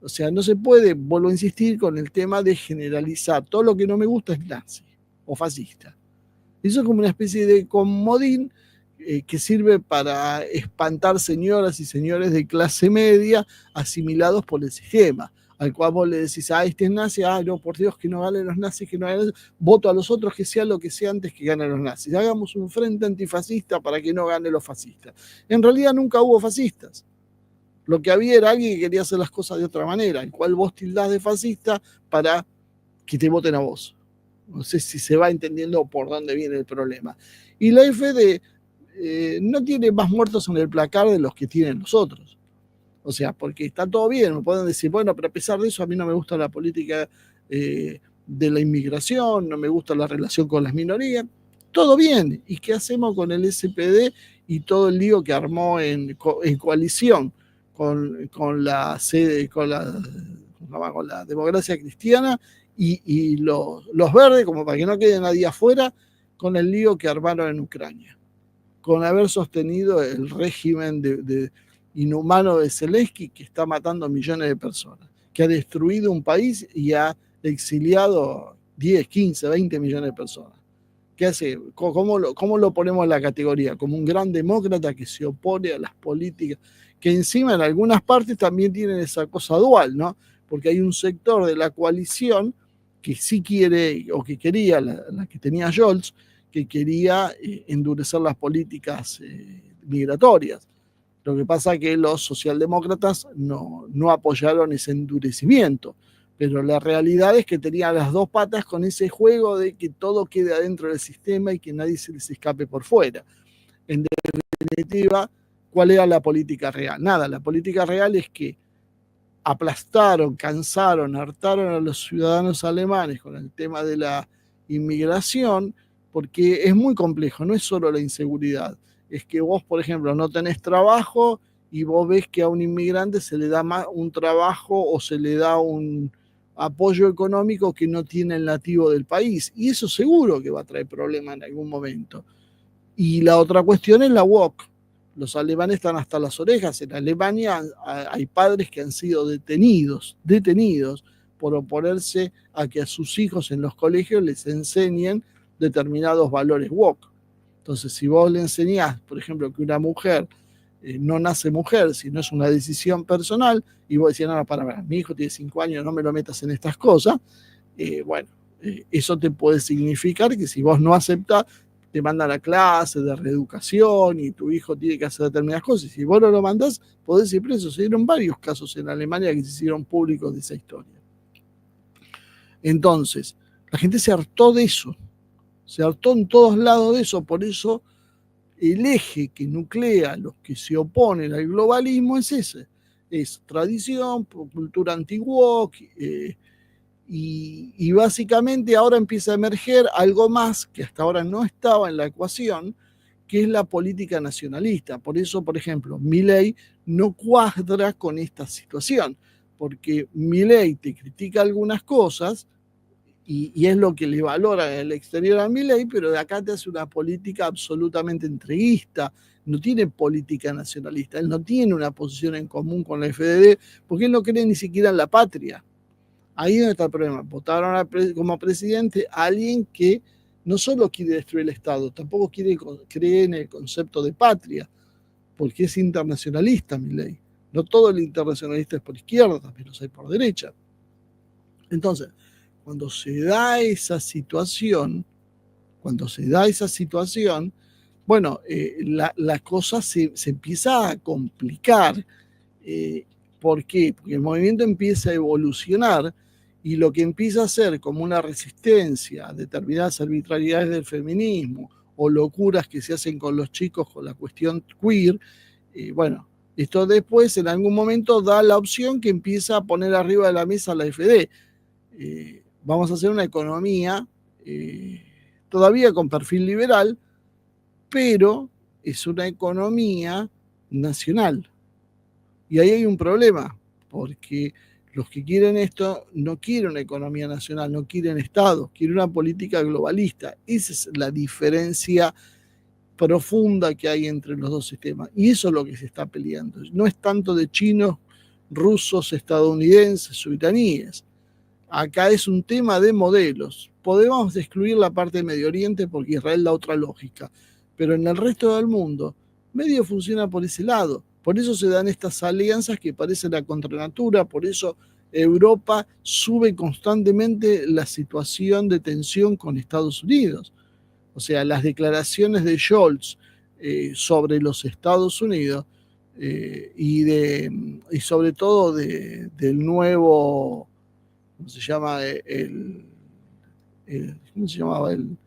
O sea, no se puede, vuelvo a insistir, con el tema de generalizar. Todo lo que no me gusta es nazi o fascista. Eso es como una especie de comodín que sirve para espantar señoras y señores de clase media asimilados por el sistema, al cual vos le decís, este es nazi, no, por Dios, que no ganen los nazis, que no ganen, voto a los otros, que sea lo que sea antes que ganen los nazis. Hagamos un frente antifascista para que no ganen los fascistas. En realidad nunca hubo fascistas. Lo que había era alguien que quería hacer las cosas de otra manera, el cual vos tildás de fascista para que te voten a vos. No sé si se va entendiendo por dónde viene el problema. Y la AfD no tiene más muertos en el placar de los que tienen los otros. O sea, porque está todo bien, me pueden decir, bueno, pero a pesar de eso a mí no me gusta la política de la inmigración, no me gusta la relación con las minorías. Todo bien. ¿Y qué hacemos con el SPD y todo el lío que armó en coalición con la democracia cristiana y los verdes, como para que no quede nadie afuera, con el lío que armaron en Ucrania, con haber sostenido el régimen inhumano de Zelensky, que está matando millones de personas, que ha destruido un país y ha exiliado 10, 15, 20 millones de personas. ¿Qué hace? ¿Cómo lo ponemos en la categoría? Como un gran demócrata que se opone a las políticas, que encima en algunas partes también tienen esa cosa dual, ¿no? Porque hay un sector de la coalición que sí quiere, o que quería, la que tenía Scholz, que quería endurecer las políticas migratorias. Lo que pasa es que los socialdemócratas no apoyaron ese endurecimiento, pero la realidad es que tenían las dos patas con ese juego de que todo quede adentro del sistema y que nadie se les escape por fuera. En definitiva, ¿cuál era la política real? Nada, la política real es que aplastaron, cansaron, hartaron a los ciudadanos alemanes con el tema de la inmigración, porque es muy complejo, no es solo la inseguridad, es que vos, por ejemplo, no tenés trabajo y vos ves que a un inmigrante se le da más un trabajo o se le da un apoyo económico que no tiene el nativo del país, y eso seguro que va a traer problemas en algún momento. Y la otra cuestión es la woke. Los alemanes están hasta las orejas. En Alemania hay padres que han sido detenidos por oponerse a que a sus hijos en los colegios les enseñen determinados valores woke. Entonces, si vos le enseñás, por ejemplo, que una mujer no nace mujer, sino es una decisión personal, y vos decís, no, para, mi hijo tiene 5 años, no me lo metas en estas cosas, eso te puede significar que si vos no aceptás, te mandan a clases de reeducación y tu hijo tiene que hacer determinadas cosas. Y si vos no lo mandás, podés ir preso. Se dieron varios casos en Alemania que se hicieron públicos de esa historia. Entonces, la gente se hartó de eso. Se hartó en todos lados de eso. Por eso el eje que nuclea a los que se oponen al globalismo es ese. Es tradición, cultura anti-woke, y básicamente ahora empieza a emerger algo más que hasta ahora no estaba en la ecuación, que es la política nacionalista. Por eso, por ejemplo, Milei no cuadra con esta situación, porque Milei te critica algunas cosas y es lo que le valora en el exterior a Milei, pero de acá te hace una política absolutamente entreguista, no tiene política nacionalista, él no tiene una posición en común con la FDD, porque él no cree ni siquiera en la patria. Ahí es donde está el problema. Votaron como presidente a alguien que no solo quiere destruir el Estado, tampoco cree en el concepto de patria, porque es internacionalista, Milei. No todo el internacionalista es por izquierda, también los hay por derecha. Entonces, cuando se da esa situación, bueno, la cosa se empieza a complicar. ¿Por qué? Porque el movimiento empieza a evolucionar y lo que empieza a ser como una resistencia a determinadas arbitrariedades del feminismo o locuras que se hacen con los chicos con la cuestión queer, bueno, Esto después, en algún momento, da la opción que empieza a poner arriba de la mesa la AfD. Vamos a hacer una economía todavía con perfil liberal, pero es una economía nacional. Y ahí hay un problema, porque los que quieren esto no quieren una economía nacional, no quieren Estado, quieren una política globalista. Esa es la diferencia profunda que hay entre los dos sistemas. Y eso es lo que se está peleando. No es tanto de chinos, rusos, estadounidenses o iraníes. Acá es un tema de modelos. Podemos excluir la parte de Medio Oriente porque Israel da otra lógica, pero en el resto del mundo, medio funciona por ese lado. Por eso se dan estas alianzas que parecen la contranatura, por eso Europa sube constantemente la situación de tensión con Estados Unidos. O sea, las declaraciones de Scholz sobre los Estados Unidos y sobre todo del nuevo, ¿cómo se llama? ¿Cómo se llamaba el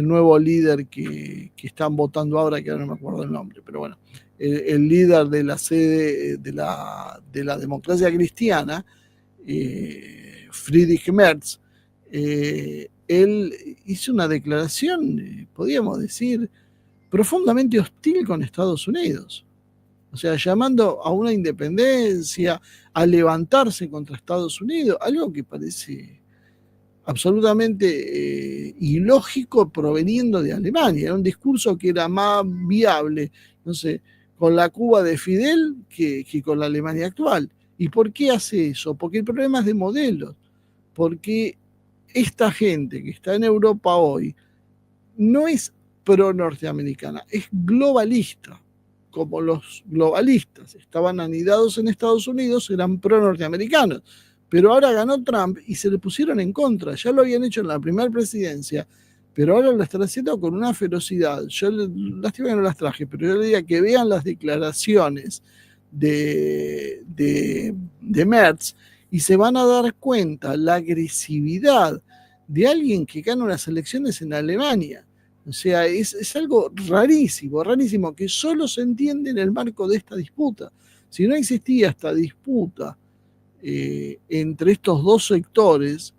nuevo líder que están votando ahora, que ahora no me acuerdo el nombre, pero bueno, el líder de la sede de la democracia cristiana, Friedrich Merz, él hizo una declaración, podríamos decir, profundamente hostil con Estados Unidos. O sea, llamando a una independencia, a levantarse contra Estados Unidos, algo que parece absolutamente ilógico proveniendo de Alemania. Era un discurso que era más viable, no sé, con la Cuba de Fidel que con la Alemania actual. ¿Y por qué hace eso? Porque el problema es de modelos. Porque esta gente que está en Europa hoy no es pro-norteamericana, es globalista. Como los globalistas estaban anidados en Estados Unidos, eran pro-norteamericanos. Pero ahora ganó Trump y se le pusieron en contra. Ya lo habían hecho en la primera presidencia, pero ahora lo están haciendo con una ferocidad. Yo lástima que no las traje, pero yo le diría que vean las declaraciones de Merz y se van a dar cuenta la agresividad de alguien que gana unas elecciones en Alemania. O sea, es algo rarísimo, rarísimo, que solo se entiende en el marco de esta disputa. Si no existía esta disputa entre estos dos sectores,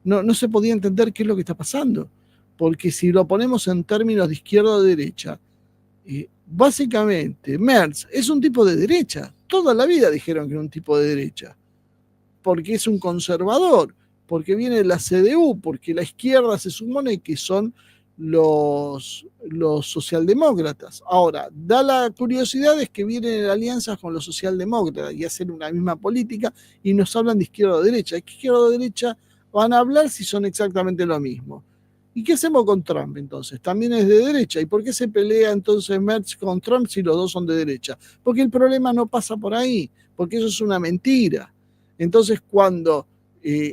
no se podía entender qué es lo que está pasando. Porque si lo ponemos en términos de izquierda o derecha, básicamente Merz es un tipo de derecha. Toda la vida dijeron que era un tipo de derecha. Porque es un conservador, porque viene de la CDU, porque la izquierda se supone que son los socialdemócratas. Ahora, da la curiosidad es que vienen en alianzas con los socialdemócratas y hacen una misma política y nos hablan de izquierda o derecha. ¿Qué izquierda o derecha van a hablar si son exactamente lo mismo? ¿Y qué hacemos con Trump entonces? También es de derecha. ¿Y por qué se pelea entonces Merz con Trump si los dos son de derecha? Porque el problema no pasa por ahí, porque eso es una mentira. Entonces, cuando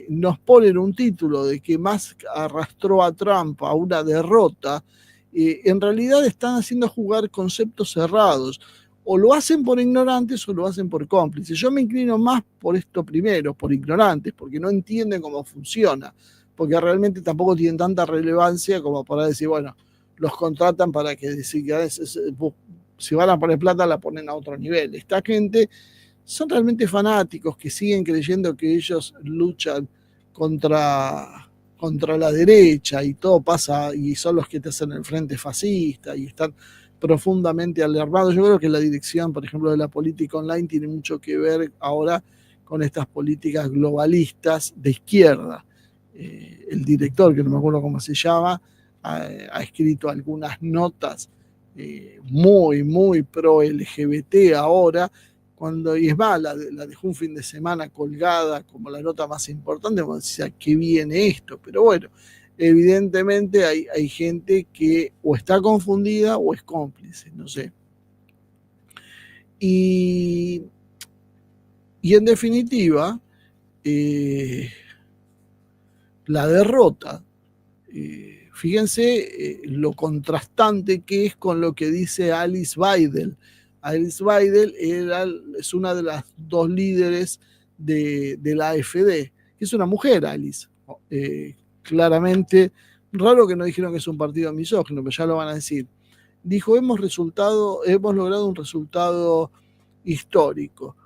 nos ponen un título de que Musk arrastró a Trump a una derrota, en realidad están haciendo jugar conceptos cerrados. O lo hacen por ignorantes o lo hacen por cómplices. Yo me inclino más por esto primero, por ignorantes, porque no entienden cómo funciona, porque realmente tampoco tienen tanta relevancia como para decir, bueno, los contratan para que si van a poner plata la ponen a otro nivel. Esta gente son realmente fanáticos que siguen creyendo que ellos luchan contra la derecha y todo pasa y son los que te hacen el frente fascista y están profundamente alarmados. Yo creo que la dirección, por ejemplo, de la política online tiene mucho que ver ahora con estas políticas globalistas de izquierda. El director, que no me acuerdo cómo se llama, ha escrito algunas notas muy, muy pro LGBT ahora, y es más, la dejó un fin de semana colgada como la nota más importante, como decía, ¿qué viene esto? Pero bueno, evidentemente hay gente que o está confundida o es cómplice, no sé. Y en definitiva, la derrota, fíjense lo contrastante que es con lo que dice Alice Weidel. Alice Weidel es una de las dos líderes de la AfD, que es una mujer, Alice. Claramente, raro que no dijeron que es un partido misógino, pero ya lo van a decir. dijo, hemos logrado un resultado histórico.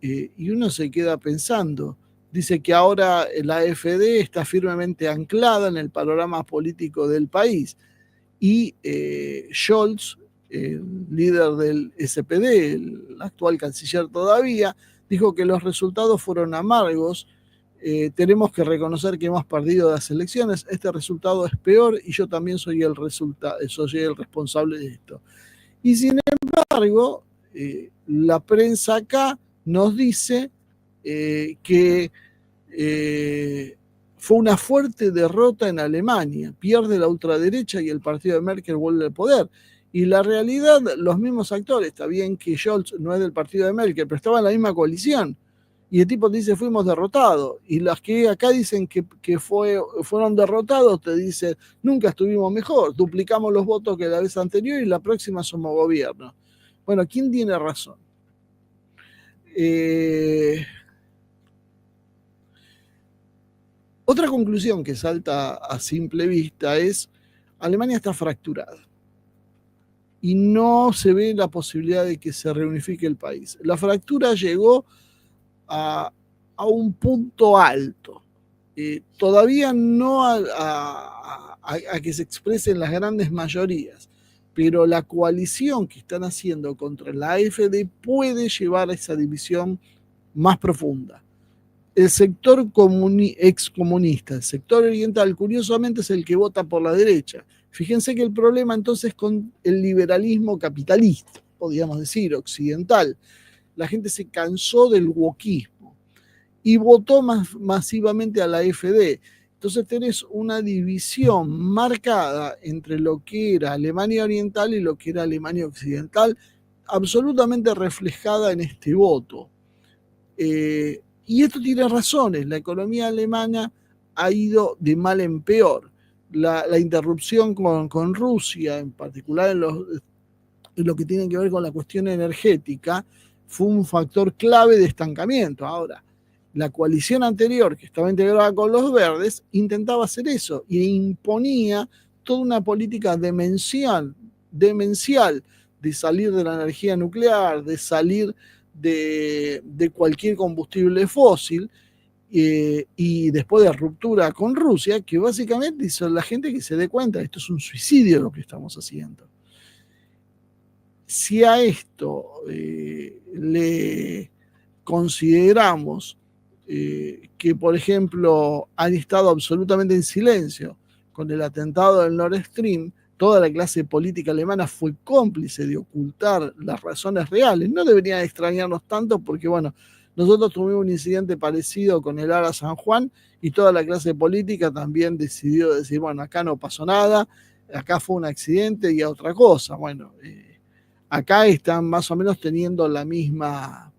Y uno se queda pensando, dice que ahora la AfD está firmemente anclada en el panorama político del país y Scholz, el líder del SPD, el actual canciller todavía, dijo que los resultados fueron amargos. Tenemos que reconocer que hemos perdido las elecciones, este resultado es peor y yo también soy el responsable de esto. Y sin embargo, la prensa acá nos dice que fue una fuerte derrota en Alemania, pierde la ultraderecha y el partido de Merkel vuelve al poder. Y la realidad, los mismos actores, está bien que Scholz no es del partido de Merkel, pero estaba en la misma coalición. Y el tipo dice, fuimos derrotados. Y los que acá dicen que fueron derrotados, te dicen, nunca estuvimos mejor, duplicamos los votos que la vez anterior y la próxima somos gobierno. Bueno, ¿quién tiene razón? Otra conclusión que salta a simple vista es, Alemania está fracturada y no se ve la posibilidad de que se reunifique el país. La fractura llegó a un punto alto. Todavía no a que se expresen las grandes mayorías, pero la coalición que están haciendo contra la AfD puede llevar a esa división más profunda. El sector excomunista, el sector oriental, curiosamente es el que vota por la derecha. Fíjense que el problema entonces con el liberalismo capitalista, podríamos decir, occidental, la gente se cansó del wokismo y votó masivamente a la AfD. Entonces tenés una división marcada entre lo que era Alemania Oriental y lo que era Alemania Occidental, absolutamente reflejada en este voto. Y esto tiene razones, la economía alemana ha ido de mal en peor. La interrupción con Rusia, en particular en lo que tiene que ver con la cuestión energética, fue un factor clave de estancamiento. Ahora, la coalición anterior, que estaba integrada con los verdes, intentaba hacer eso e imponía toda una política demencial de salir de la energía nuclear, de salir de cualquier combustible fósil, y después de ruptura con Rusia, que básicamente hizo la gente que se dé cuenta, esto es un suicidio lo que estamos haciendo. Si a esto le consideramos que, por ejemplo, han estado absolutamente en silencio con el atentado del Nord Stream, toda la clase política alemana fue cómplice de ocultar las razones reales. No deberían extrañarnos tanto porque, bueno, nosotros tuvimos un incidente parecido con el ARA San Juan y toda la clase política también decidió decir, bueno, acá no pasó nada, acá fue un accidente y a otra cosa. Bueno, acá están más o menos teniendo la misma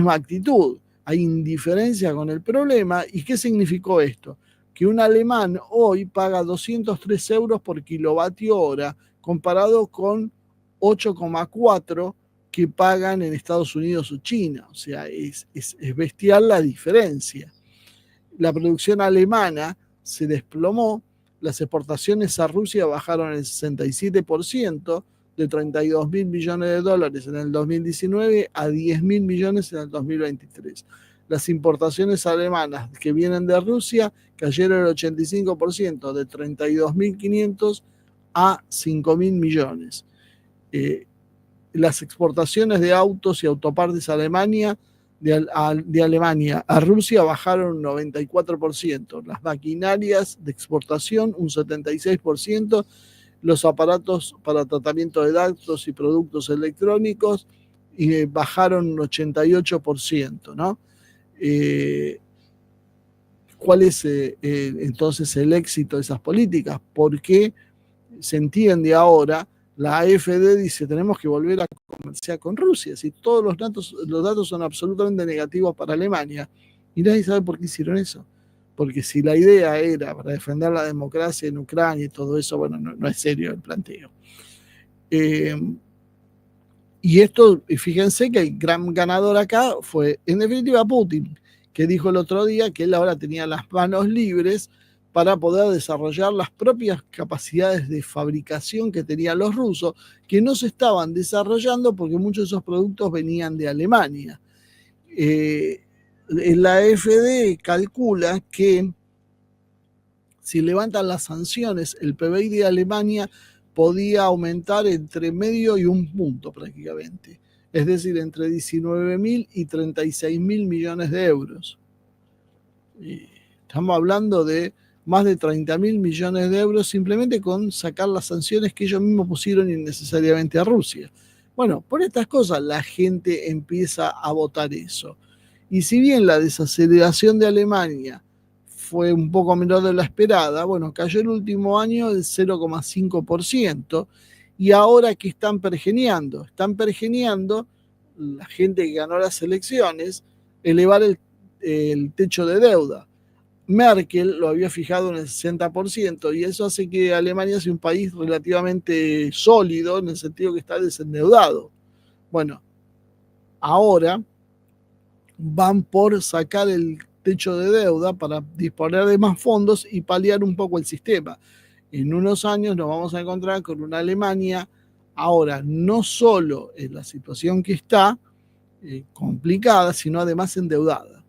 actitud. Hay indiferencia con el problema. ¿Y qué significó esto? Que un alemán hoy paga 203 euros por kilovatio hora comparado con 8,4 que pagan en Estados Unidos o China. O sea, es bestial la diferencia. La producción alemana se desplomó, las exportaciones a Rusia bajaron el 67%, de 32 mil millones de dólares en el 2019 a 10 mil millones en el 2023. Las importaciones alemanas que vienen de Rusia cayeron el 85%, de 32.500 a 5.000 millones. Las exportaciones de autos y autopartes a Alemania, de Alemania a Rusia bajaron un 94%, las maquinarias de exportación un 76%, los aparatos para tratamiento de datos y productos electrónicos bajaron un 88%, ¿no? ¿Cuál es entonces el éxito de esas políticas? Porque se entiende ahora, la AfD dice, tenemos que volver a comerciar con Rusia, si todos los datos son absolutamente negativos para Alemania, y nadie sabe por qué hicieron eso. Porque si la idea era para defender la democracia en Ucrania y todo eso, bueno, no es serio el planteo. Y esto, fíjense que el gran ganador acá fue, en definitiva, Putin, que dijo el otro día que él ahora tenía las manos libres para poder desarrollar las propias capacidades de fabricación que tenían los rusos, que no se estaban desarrollando porque muchos de esos productos venían de Alemania. La AfD calcula que si levantan las sanciones, el PBI de Alemania podía aumentar entre medio y un punto prácticamente, es decir, entre 19.000 y 36.000 millones de euros. Estamos hablando de más de 30.000 millones de euros simplemente con sacar las sanciones que ellos mismos pusieron innecesariamente a Rusia. Bueno, por estas cosas la gente empieza a votar eso. Y si bien la desaceleración de Alemania fue un poco menor de la esperada, bueno, cayó el último año el 0,5%, y ahora que están pergeneando la gente que ganó las elecciones, elevar el techo de deuda. Merkel lo había fijado en el 60%, y eso hace que Alemania sea un país relativamente sólido en el sentido que está desendeudado. Bueno, ahora van por sacar el techo de deuda para disponer de más fondos y paliar un poco el sistema. En unos años nos vamos a encontrar con una Alemania ahora no solo en la situación que está complicada, sino además endeudada.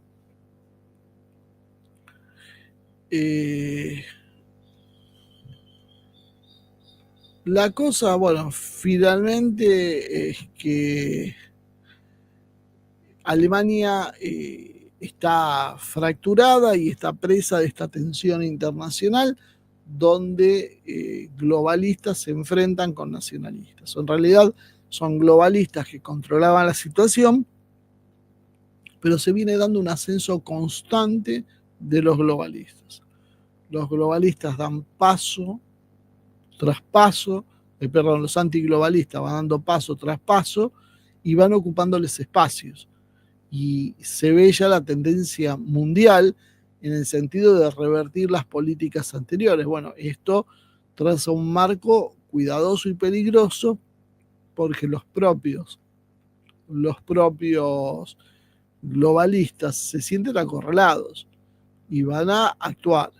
La cosa, bueno, finalmente es que Alemania está fracturada y está presa de esta tensión internacional donde globalistas se enfrentan con nacionalistas. En realidad son globalistas que controlaban la situación, pero se viene dando un ascenso constante de los globalistas. Los globalistas dan paso tras paso, los antiglobalistas van dando paso tras paso y van ocupándoles espacios. Y se ve ya la tendencia mundial en el sentido de revertir las políticas anteriores. Bueno, esto traza un marco cuidadoso y peligroso porque los propios globalistas se sienten acorralados y van a actuar.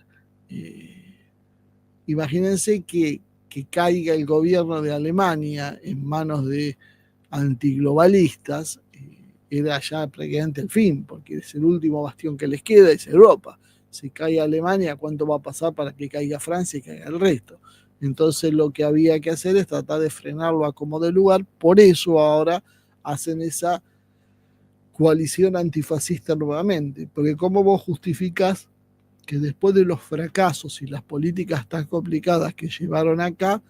Imagínense que caiga el gobierno de Alemania en manos de antiglobalistas, era ya prácticamente el fin, porque es el último bastión que les queda, es Europa. Si cae Alemania, ¿cuánto va a pasar para que caiga Francia y caiga el resto? Entonces lo que había que hacer es tratar de frenarlo a como de lugar, por eso ahora hacen esa coalición antifascista nuevamente, porque ¿cómo vos justificás que después de los fracasos y las políticas tan complicadas que llevaron acá,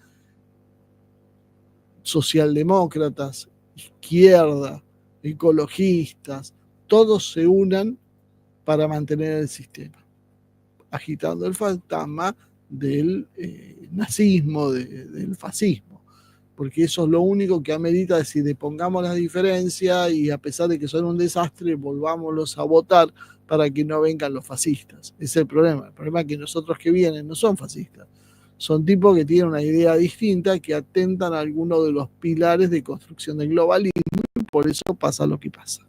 socialdemócratas, izquierda, ecologistas, todos se unan para mantener el sistema, agitando el fantasma del nazismo, del fascismo, porque eso es lo único que amerita decir, pongamos las diferencias y a pesar de que son un desastre, volvámoslos a votar para que no vengan los fascistas. Ese es el problema. El problema es que nosotros que vienen no son fascistas, son tipos que tienen una idea distinta, que atentan a algunos de los pilares de construcción del globalismo, y por eso pasa lo que pasa.